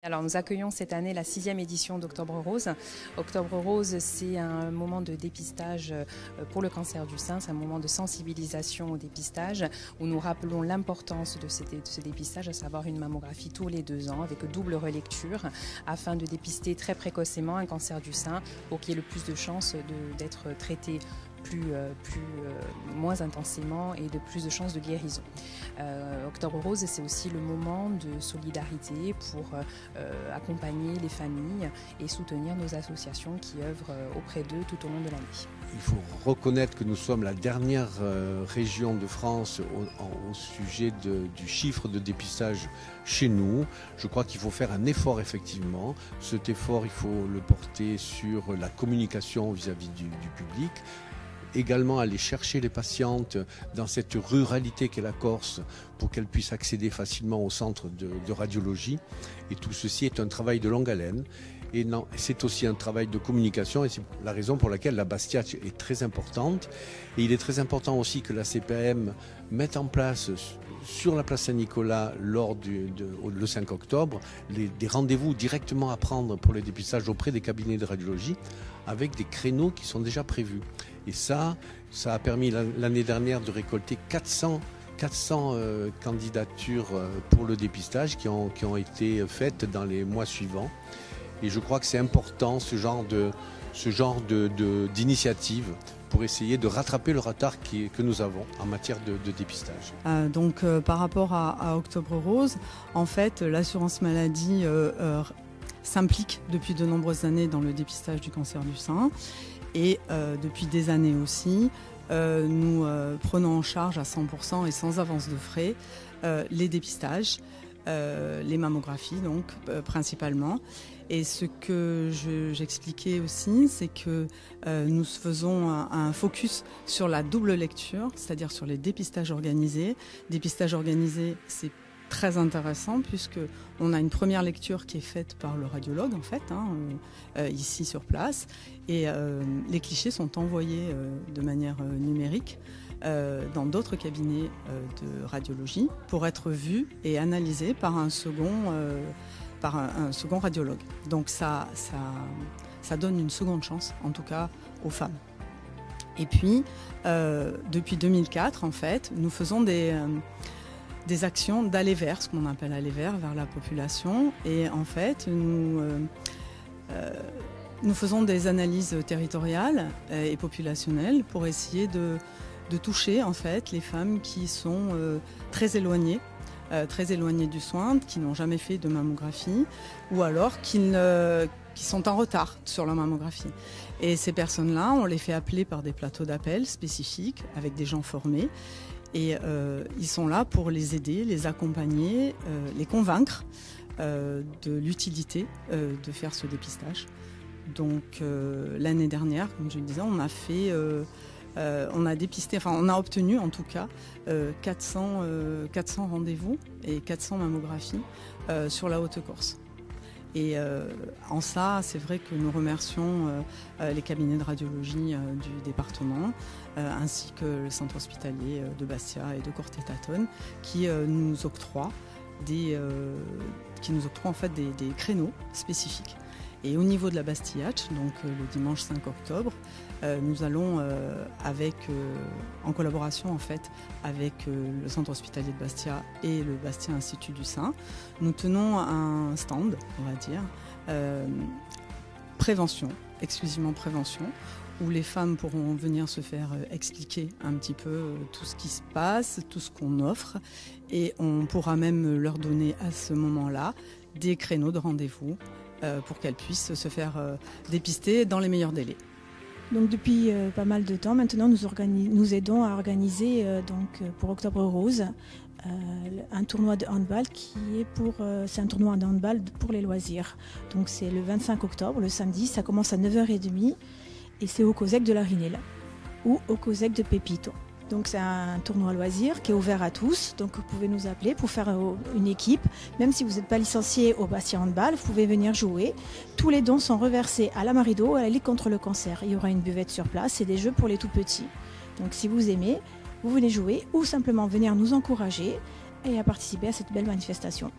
Alors nous accueillons cette année la 6e édition d'Octobre Rose. Octobre Rose, c'est un moment de dépistage pour le cancer du sein, c'est un moment de sensibilisation au dépistage où nous rappelons l'importance de ce dépistage, à savoir une mammographie tous les 2 ans avec double relecture afin de dépister très précocement un cancer du sein pour qu'il y ait le plus de chances d'être traité moins intensément et de plus de chances de guérison. Octobre Rose, c'est aussi le moment de solidarité pour accompagner les familles et soutenir nos associations qui œuvrent auprès d'eux tout au long de l'année. Il faut reconnaître que nous sommes la dernière région de France au sujet du chiffre de dépistage chez nous. Je crois qu'il faut faire un effort effectivement. Cet effort, il faut le porter sur la communication vis-à-vis du public. Également aller chercher les patientes dans cette ruralité qu'est la Corse pour qu'elles puissent accéder facilement au centre de radiologie. Et tout ceci est un travail de longue haleine. Et c'est aussi un travail de communication et c'est la raison pour laquelle la Bastia est très importante. Et il est très important aussi que la CPAM mette en place sur la place Saint-Nicolas lors le 5 octobre des rendez-vous directement à prendre pour les dépistages auprès des cabinets de radiologie avec des créneaux qui sont déjà prévus. Et ça a permis l'année dernière de récolter 400 candidatures pour le dépistage qui ont été faites dans les mois suivants. Et je crois que c'est important ce genre d'initiative pour essayer de rattraper le retard que nous avons en matière de dépistage. Par rapport à Octobre Rose, en fait, l'assurance maladie s'implique depuis de nombreuses années dans le dépistage du cancer du sein. Et depuis des années aussi, nous prenons en charge à 100% et sans avance de frais les dépistages, les mammographies donc principalement. Et ce que j'expliquais aussi, c'est que nous faisons un focus sur la double lecture, c'est-à-dire sur les dépistages organisés. Dépistage organisé, c'est très intéressant puisqu'on a une première lecture qui est faite par le radiologue en fait, ici sur place. Et les clichés sont envoyés de manière numérique dans d'autres cabinets de radiologie pour être vus et analysés par un second radiologue. Donc ça donne une seconde chance, en tout cas aux femmes. Et puis, depuis 2004, en fait, nous faisons des actions d'aller vers, ce qu'on appelle aller vers la population. Et en fait, nous faisons des analyses territoriales et populationnelles pour essayer de toucher en fait les femmes qui sont très éloignées du soin, qui n'ont jamais fait de mammographie ou alors qui sont en retard sur leur mammographie. Et ces personnes-là, on les fait appeler par des plateaux d'appel spécifiques avec des gens formés. Et ils sont là pour les aider, les accompagner, les convaincre de l'utilité de faire ce dépistage. Donc l'année dernière, comme je le disais, on a obtenu en tout cas 400 rendez-vous et 400 mammographies sur la Haute-Corse. Et en ça, c'est vrai que nous remercions les cabinets de radiologie du département, ainsi que le centre hospitalier de Bastia et de Corté-Tâtonne, qui nous octroient en fait des créneaux spécifiques. Et au niveau de la Bastillache, donc le dimanche 5 octobre, nous allons en collaboration en fait avec le centre hospitalier de Bastia et le Bastia Institut du Sein, nous tenons un stand, on va dire, prévention, exclusivement prévention, où les femmes pourront venir se faire expliquer un petit peu tout ce qui se passe, tout ce qu'on offre, et on pourra même leur donner à ce moment-là des créneaux de rendez-vous pour qu'elles puissent se faire dépister dans les meilleurs délais. Donc depuis pas mal de temps, maintenant nous aidons à organiser pour Octobre Rose un tournoi de handball c'est un tournoi de handball pour les loisirs. Donc c'est le 25 octobre, le samedi, ça commence à 9h30 et c'est au COSEC de la Rinelle ou au COSEC de Pépito. Donc c'est un tournoi loisir qui est ouvert à tous, donc vous pouvez nous appeler pour faire une équipe. Même si vous n'êtes pas licencié au Bastia Handball, vous pouvez venir jouer. Tous les dons sont reversés à la Marido, à la Ligue contre le cancer. Il y aura une buvette sur place et des jeux pour les tout petits. Donc si vous aimez, vous venez jouer ou simplement venir nous encourager et à participer à cette belle manifestation.